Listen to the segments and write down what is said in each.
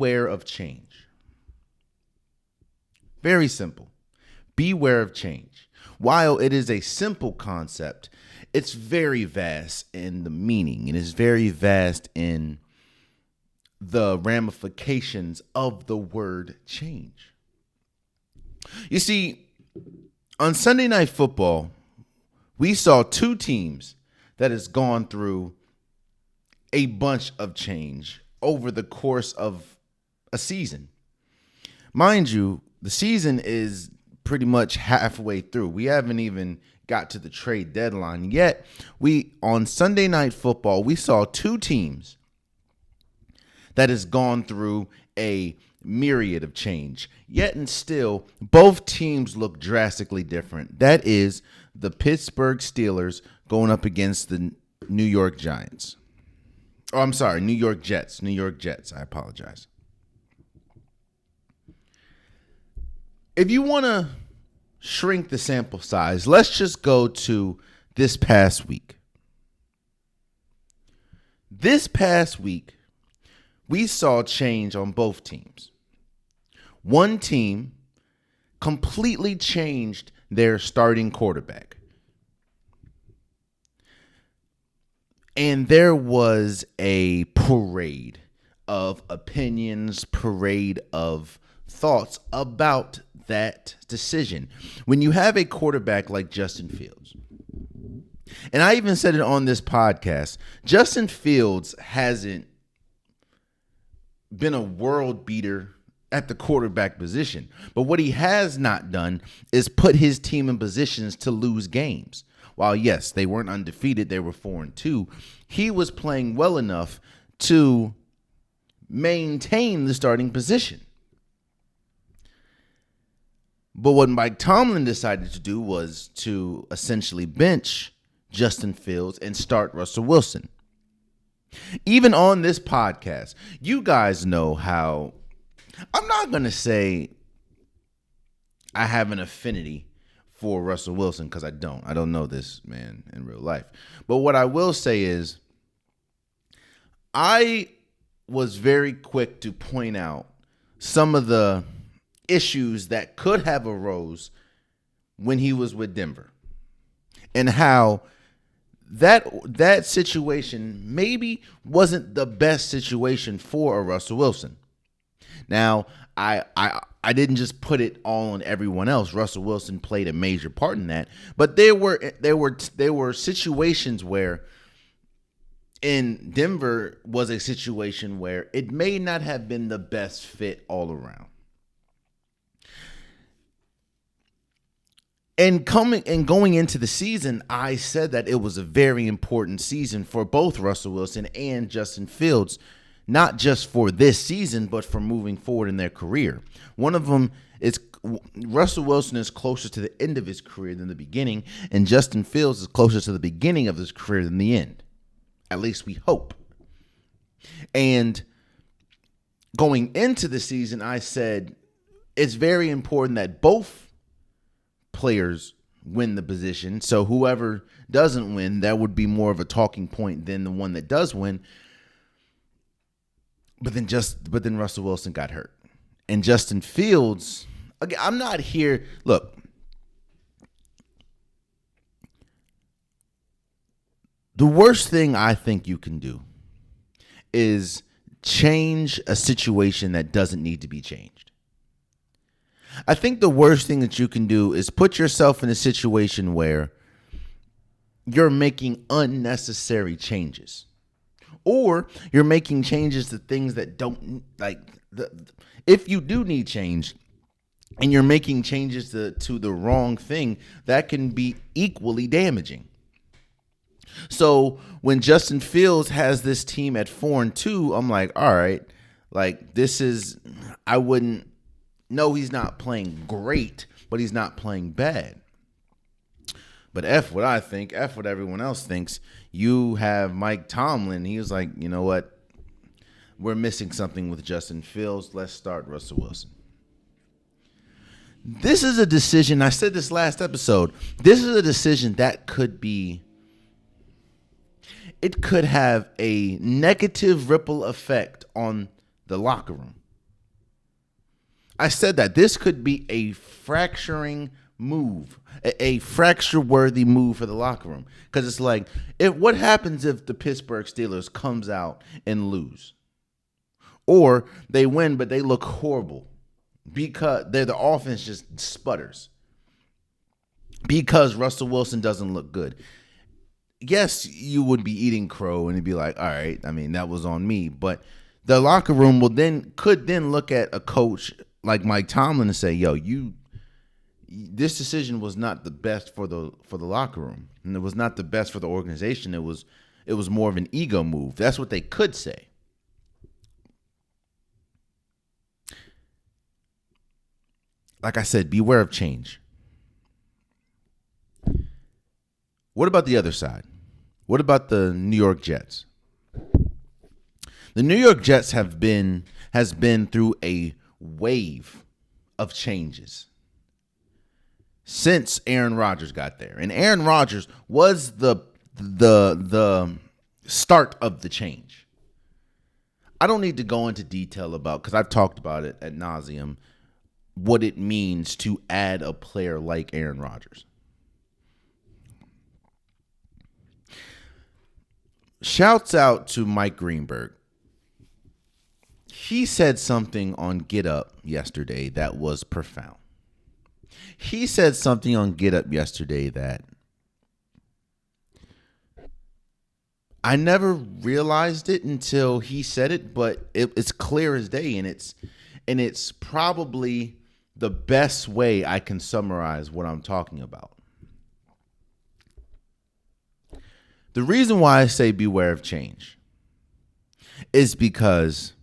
beware of change. Very simple. Beware of change. While it is a simple concept, it's very vast in the meaning. It is very vast in the ramifications of the word change. You see, on Sunday Night Football, we saw two teams that has gone through a bunch of change over the course of a season. Mind you, the season is pretty much halfway through. We haven't even got to the trade deadline yet. On Sunday Night Football, we saw two teams that has gone through a myriad of change. Yet and still, both teams look drastically different. That is the Pittsburgh Steelers going up against the New York Giants. Oh, I'm sorry, New York Jets. New York Jets. I apologize. If you want to shrink the sample size, let's just go to this past week. This past week, we saw change on both teams. One team completely changed their starting quarterback. And there was a parade of opinions, parade of thoughts about that decision. When you have a quarterback like Justin Fields, and I even said it on this podcast, Justin Fields hasn't been a world beater at the quarterback position. But what he has not done is put his team in positions to lose games. While, yes, they weren't undefeated, they were 4-2, he was playing well enough to maintain the starting position. But what Mike Tomlin decided to do was to essentially bench Justin Fields and start Russell Wilson. Even on this podcast, you guys know how I'm not going to say I have an affinity for Russell Wilson because I don't. I don't know this man in real life. But what I will say is I was very quick to point out some of the issues that could have arose when he was with Denver and how that situation maybe wasn't the best situation for a Russell Wilson. Now, I didn't just put it all on everyone else. Russell Wilson played a major part in that, but there were situations where in Denver was a situation where it may not have been the best fit all around. And going into the season, I said that it was a very important season for both Russell Wilson and Justin Fields, not just for this season, but for moving forward in their career. One of them is Russell Wilson is closer to the end of his career than the beginning, and Justin Fields is closer to the beginning of his career than the end. At least we hope. And going into the season, I said it's very important that both players win the position. So whoever doesn't win, that would be more of a talking point than the one that does win. But then Russell Wilson got hurt. And Justin Fields, again, I'm not here. Look, the worst thing I think you can do is change a situation that doesn't need to be changed. I think the worst thing that you can do is put yourself in a situation where you're making unnecessary changes. Or you're making changes to things that don't, if you do need change and you're making changes to the wrong thing, that can be equally damaging. So when Justin Fields has this team at 4-2, I'm like, all right, no, he's not playing great, but he's not playing bad. But F what I think, F what everyone else thinks. You have Mike Tomlin. He was like, you know what? We're missing something with Justin Fields. Let's start Russell Wilson. This is a decision. I said this last episode. This is a decision that could have a negative ripple effect on the locker room. I said that this could be a fracturing move, a fracture-worthy move for the locker room. Because it's like, what happens if the Pittsburgh Steelers comes out and lose? Or they win, but they look horrible because the offense just sputters. Because Russell Wilson doesn't look good. Yes, you would be eating crow and it'd be like, all right, I mean, that was on me. But the locker room could then look at a coach like Mike Tomlin and say, yo, this decision was not the best for the locker room. And it was not the best for the organization. It was more of an ego move. That's what they could say. Like I said, beware of change. What about the other side? What about the New York Jets? The New York Jets has been through a wave of changes since Aaron Rodgers got there. And Aaron Rodgers was the start of the change. I don't need to go into detail about, because I've talked about it ad nauseum, what it means to add a player like Aaron Rodgers. Shouts out to Mike Greenberg. He said something on Get Up yesterday that was profound. He said something on Get Up yesterday that I never realized it until he said it, but it's clear as day, and it's probably the best way I can summarize what I'm talking about. The reason why I say beware of change is because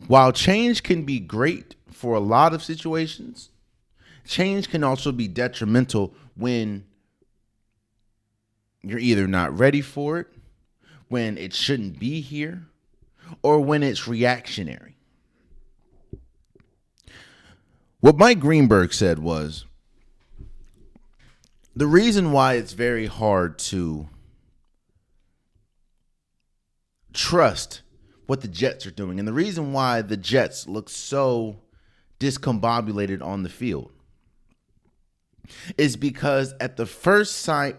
while change can be great for a lot of situations, change can also be detrimental when you're either not ready for it, when it shouldn't be here, or when it's reactionary. What Mike Greenberg said was, the reason why it's very hard to trust what the Jets are doing, and the reason why the Jets look so discombobulated on the field, is because at the first sign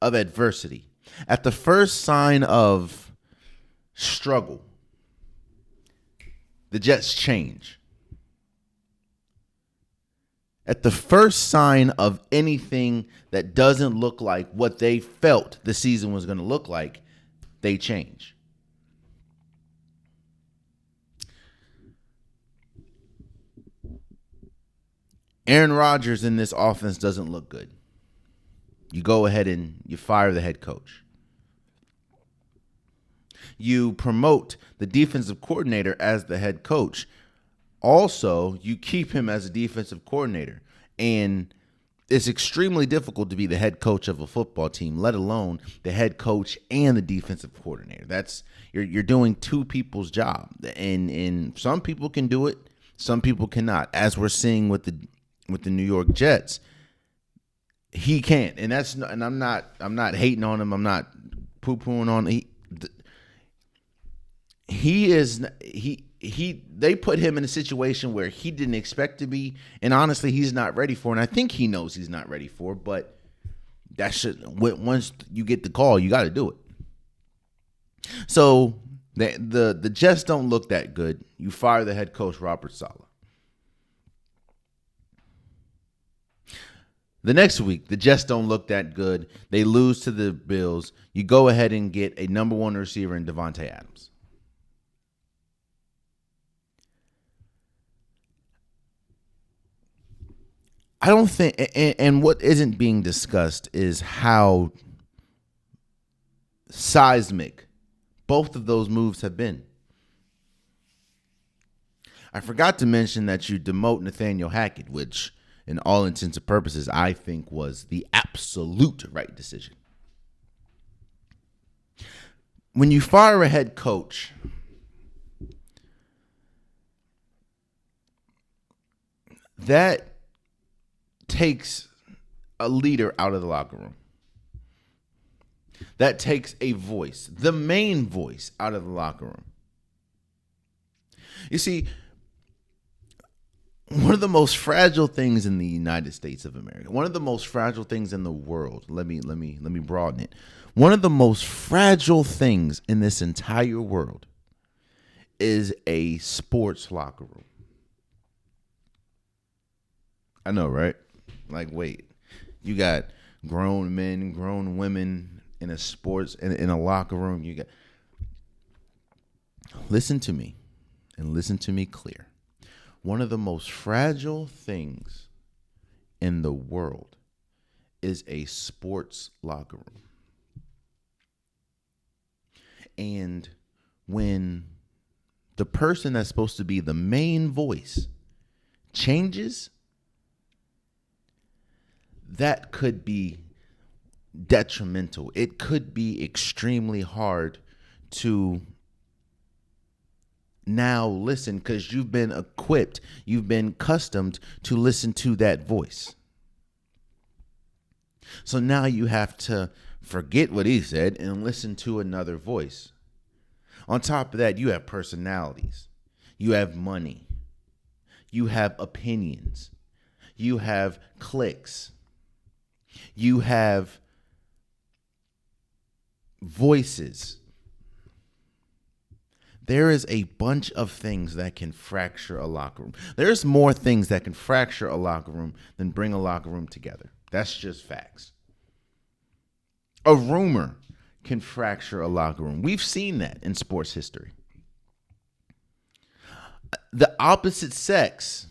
of adversity, at the first sign of struggle, the Jets change. At the first sign of anything that doesn't look like what they felt the season was going to look like, they change. Aaron Rodgers in this offense doesn't look good. You go ahead and you fire the head coach. You promote the defensive coordinator as the head coach. Also, you keep him as a defensive coordinator. And it's extremely difficult to be the head coach of a football team, let alone the head coach and the defensive coordinator. That's you're doing two people's job. And some people can do it, some people cannot. As we're seeing with the New York Jets, he can't. And I'm not hating on him. I'm not poo-pooing on him. They put him in a situation where he didn't expect to be, and honestly, he's not ready for. And I think he knows he's not ready for. But once you get the call, you got to do it. So the Jets don't look that good. You fire the head coach, Robert Saleh. The next week, the Jets don't look that good. They lose to the Bills. You go ahead and get a number one receiver in Davante Adams. I don't think, and what isn't being discussed is how seismic both of those moves have been. I forgot to mention that you demote Nathaniel Hackett, which, in all intents and purposes, I think was the absolute right decision. When you fire a head coach, that takes a leader out of the locker room. That takes a voice, the main voice, out of the locker room. You see, one of the most fragile things in the United States of America, one of the most fragile things in the world. Let me broaden it. One of the most fragile things in this entire world is a sports locker room. I know, right? Like, wait, you got grown men, grown women in a sports in a locker room. You got listen to me and listen to me clear. One of the most fragile things in the world is a sports locker room. And when the person that's supposed to be the main voice changes, that could be detrimental. It could be extremely hard to now listen because you've been equipped, you've been accustomed to listen to that voice. So now you have to forget what he said and listen to another voice. On top of that, you have personalities, you have money, you have opinions, you have cliques, you have voices. There is a bunch of things that can fracture a locker room. There's more things that can fracture a locker room than bring a locker room together. That's just facts. A rumor can fracture a locker room. We've seen that in sports history. The opposite sex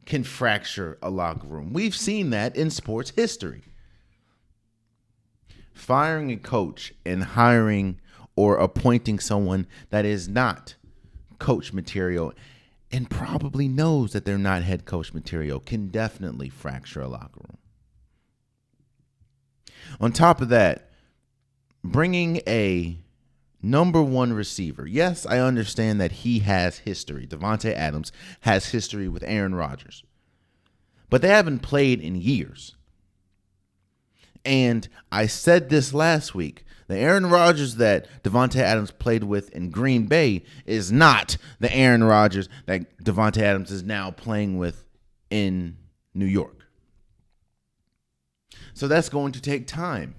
can fracture a locker room. We've seen that in sports history. Firing a coach and hiring or appointing someone that is not coach material and probably knows that they're not head coach material can definitely fracture a locker room. On top of that, bringing a number one receiver. Yes, I understand that he has history. Davante Adams has history with Aaron Rodgers. But they haven't played in years. And I said this last week. The Aaron Rodgers that Davante Adams played with in Green Bay is not the Aaron Rodgers that Davante Adams is now playing with in New York. So that's going to take time.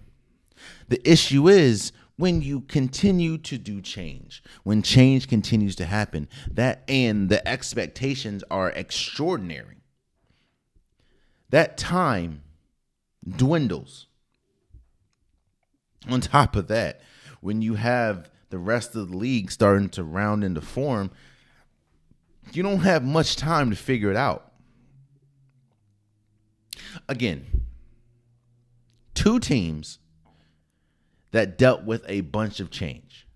The issue is when you continue to do change, when change continues to happen, that and the expectations are extraordinary, that time dwindles. On top of that, when you have the rest of the league starting to round into form, you don't have much time to figure it out. Again, two teams that dealt with a bunch of change.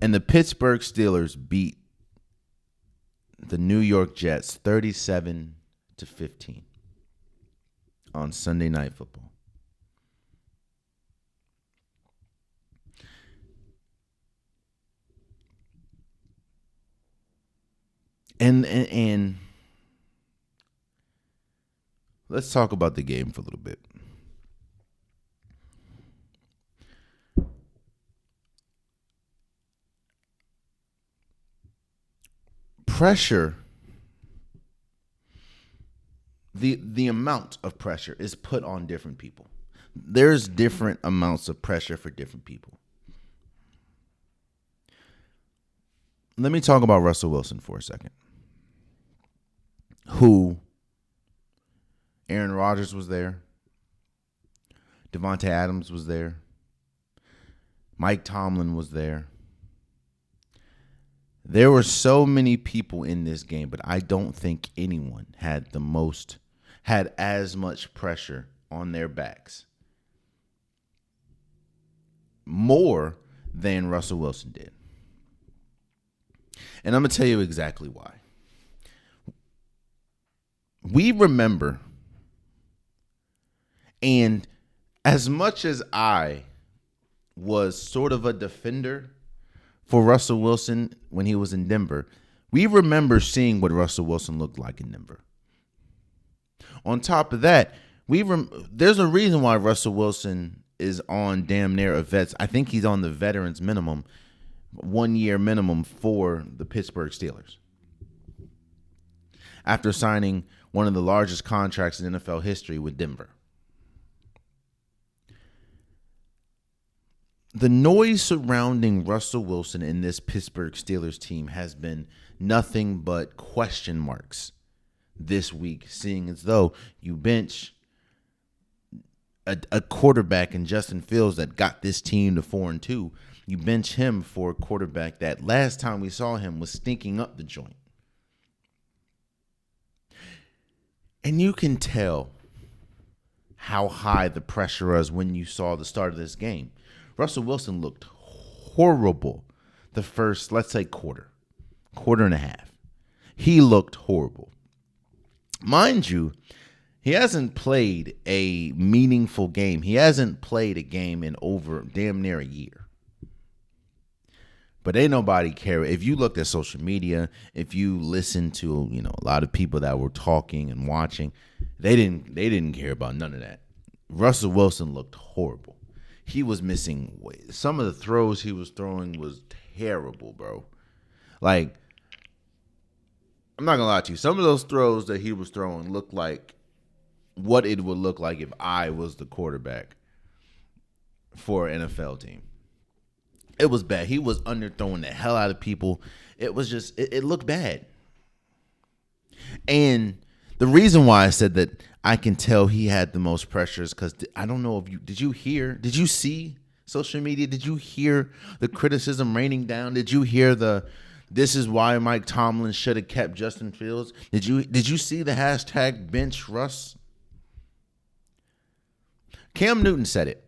And the Pittsburgh Steelers beat the New York Jets 37-15 on Sunday Night Football. And let's talk about the game for a little bit. Pressure, the amount of pressure is put on different people. There's different amounts of pressure for different people. Let me talk about Russell Wilson for a second. Who Aaron Rodgers was there. Davante Adams was there. Mike Tomlin was there. There were so many people in this game, but I don't think anyone had as much pressure on their backs. More than Russell Wilson did. And I'm going to tell you exactly why. We remember, and as much as I was sort of a defender for Russell Wilson when he was in Denver, we remember seeing what Russell Wilson looked like in Denver. On top of that, there's a reason why Russell Wilson is on damn near a vets. I think he's on the veterans minimum 1 year minimum for the Pittsburgh Steelers. After signing one of the largest contracts in NFL history with Denver. The noise surrounding Russell Wilson and this Pittsburgh Steelers team has been nothing but question marks this week, seeing as though you bench a quarterback in Justin Fields that got this team to 4-2. You bench him for a quarterback that last time we saw him was stinking up the joint. And you can tell how high the pressure was when you saw the start of this game. Russell Wilson looked horrible the first, let's say, quarter and a half. He looked horrible. Mind you, he hasn't played a meaningful game. He hasn't played a game in over damn near a year. But ain't nobody care. If you looked at social media, if you listened to, a lot of people that were talking and watching, they didn't care about none of that. Russell Wilson looked horrible. He was missing some of the throws he was throwing was terrible, bro. Like, I'm not gonna lie to you. Some of those throws that he was throwing looked like what it would look like if I was the quarterback for an NFL team. It was bad. He was underthrowing the hell out of people. It was just, it looked bad. And the reason why I said that I can tell he had the most pressure is because I don't know if did you see social media? Did you hear the criticism raining down? Did you hear this is why Mike Tomlin should have kept Justin Fields? Did you see the hashtag bench Russ? Cam Newton said it.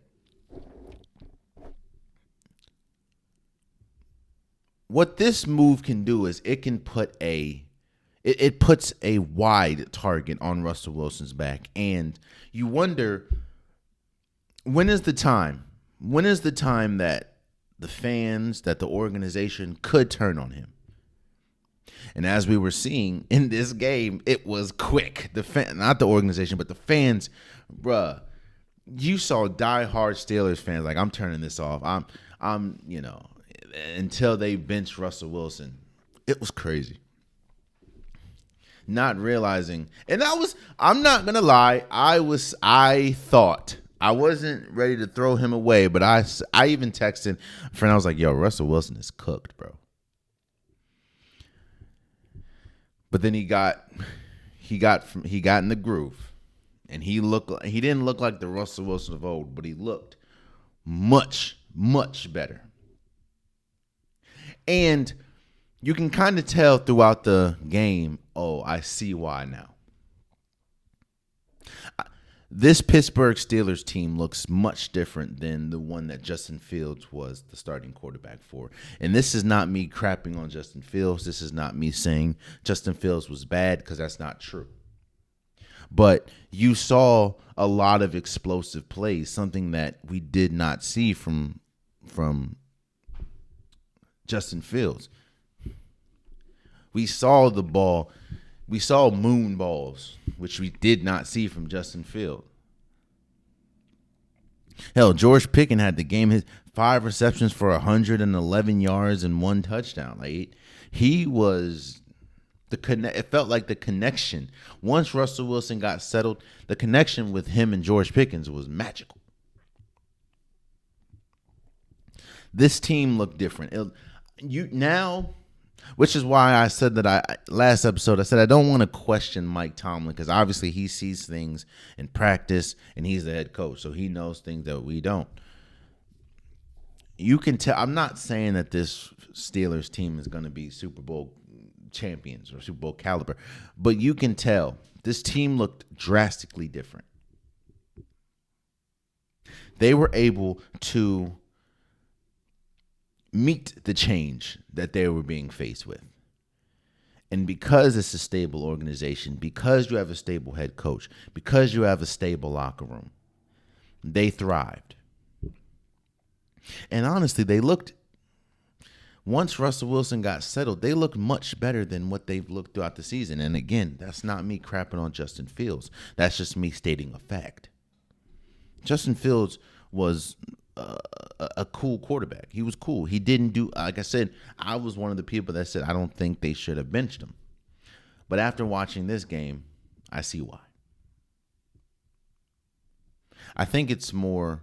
What this move can do is it can put it puts a wide target on Russell Wilson's back. And you wonder, when is the time? When is the time that the fans, that the organization could turn on him? And as we were seeing in this game, it was quick. Not the organization, but the fans, bruh. You saw diehard Steelers fans like, I'm turning this off. I'm until they bench Russell Wilson. It was crazy. Not realizing, and I'm not gonna lie, I thought I wasn't ready to throw him away, but I even texted a friend. I was like, yo, Russell Wilson is cooked, bro. But then he got in the groove. And he didn't look like the Russell Wilson of old, but he looked much, much better. And you can kind of tell throughout the game, oh, I see why now. This Pittsburgh Steelers team looks much different than the one that Justin Fields was the starting quarterback for. And this is not me crapping on Justin Fields. This is not me saying Justin Fields was bad, because that's not true. But you saw a lot of explosive plays, something that we did not see from Justin Fields. We saw the ball. We saw moon balls, which we did not see from Justin Fields. Hell, George Pickens had the game, his 5 receptions for 111 yards and 1 touchdown. Like, he was... It felt like the connection. Once Russell Wilson got settled, the connection with him and George Pickens was magical. This team looked different. Which is why I said that last episode, I said I don't want to question Mike Tomlin, because obviously he sees things in practice and he's the head coach, so he knows things that we don't. You can tell. I'm not saying that this Steelers team is going to be Super Bowl champions or Super Bowl caliber, but you can tell this team looked drastically different. They were able to meet the change that they were being faced with. And because it's a stable organization, because you have a stable head coach, because you have a stable locker room, they thrived. And honestly, once Russell Wilson got settled, they looked much better than what they've looked throughout the season. And again, that's not me crapping on Justin Fields. That's just me stating a fact. Justin Fields was a cool quarterback. He was cool. He didn't do, like I said, I was one of the people that said I don't think they should have benched him. But after watching this game, I see why. I think it's more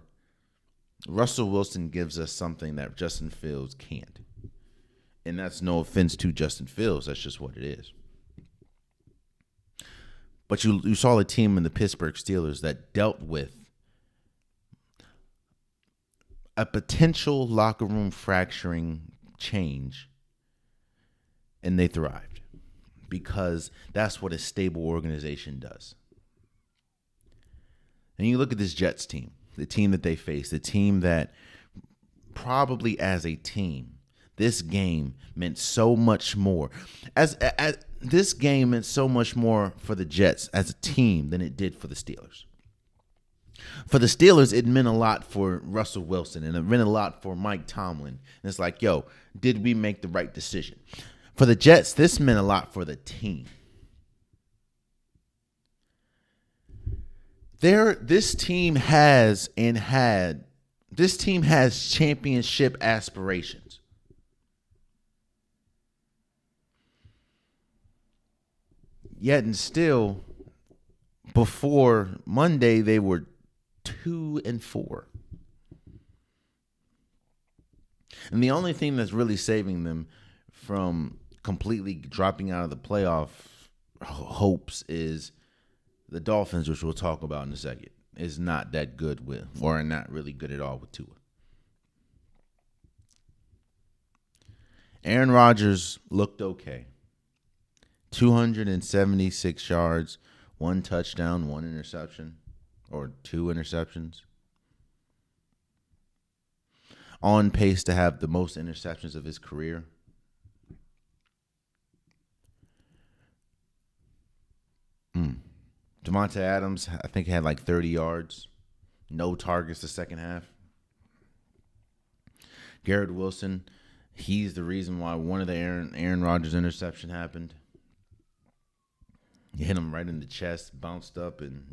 Russell Wilson gives us something that Justin Fields can't. And that's no offense to Justin Fields. That's just what it is. But you saw a team in the Pittsburgh Steelers that dealt with a potential locker room fracturing change, and they thrived because that's what a stable organization does. And you look at this Jets team, the team that they faced, the team that probably as a team, this game meant so much more. As this game meant so much more for the Jets as a team than it did for the Steelers. For the Steelers, it meant a lot for Russell Wilson, and it meant a lot for Mike Tomlin. And it's like, yo, did we make the right decision? For the Jets, this meant a lot for the team. This team has championship aspirations. Yet and still, before Monday, they were 2-4. And the only thing that's really saving them from completely dropping out of the playoff hopes is the Dolphins, which we'll talk about in a second, is not that good with, or not really good at all with Tua. Aaron Rodgers looked okay. 276 yards, 1 touchdown, 1 interception, or 2 interceptions. On pace to have the most interceptions of his career. Devontae Adams, I think, had like 30 yards. No targets the second half. Garrett Wilson, he's the reason why one of the Aaron Rodgers interception happened. He hit him right in the chest, bounced up, and,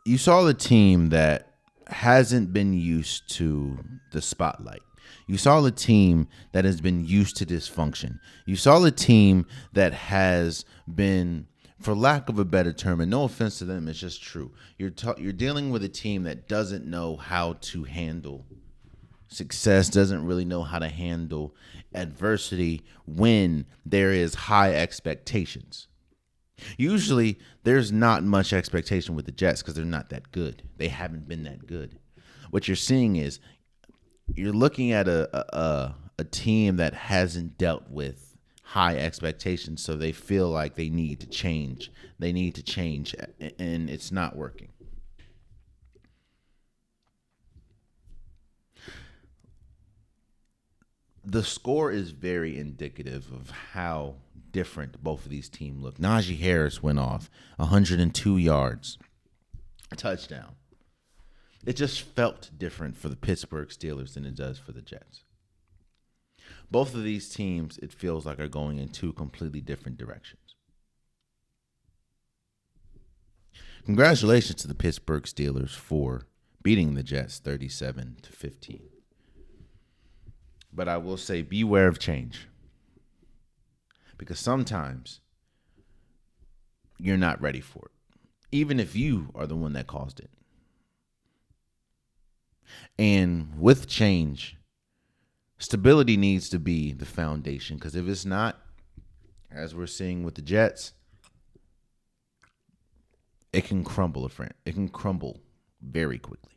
You saw the team that hasn't been used to the spotlight. You saw the team that has been used to dysfunction. You saw the team that has been, for lack of a better term, and no offense to them, it's just true. You're dealing with a team that doesn't know how to handle success, doesn't really know how to handle adversity when there is high expectations. Usually, there's not much expectation with the Jets because they're not that good. They haven't been that good. What you're seeing is you're looking at a team that hasn't dealt with high expectations, so they feel like they need to change. They need to change, and it's not working. The score is very indicative of how different both of these teams look. Najee Harris went off 102 yards, a touchdown. It just felt different for the Pittsburgh Steelers than it does for the Jets. Both of these teams, it feels like, are going in two completely different directions. Congratulations to the Pittsburgh Steelers for beating the Jets 37-15. But I will say, beware of change. Because sometimes you're not ready for it, even if you are the one that caused it. And with change, stability needs to be the foundation. Because if it's not, as we're seeing with the Jets, it can crumble, It can crumble very quickly.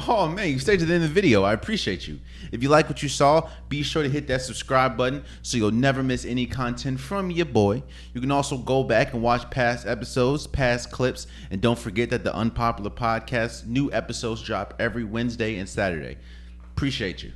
Oh, man, you stayed to the end of the video. I appreciate you. If you like what you saw, be sure to hit that subscribe button so you'll never miss any content from your boy. You can also go back and watch past episodes, past clips, and don't forget that the Unpopular Podcast, new episodes drop every Wednesday and Saturday. Appreciate you.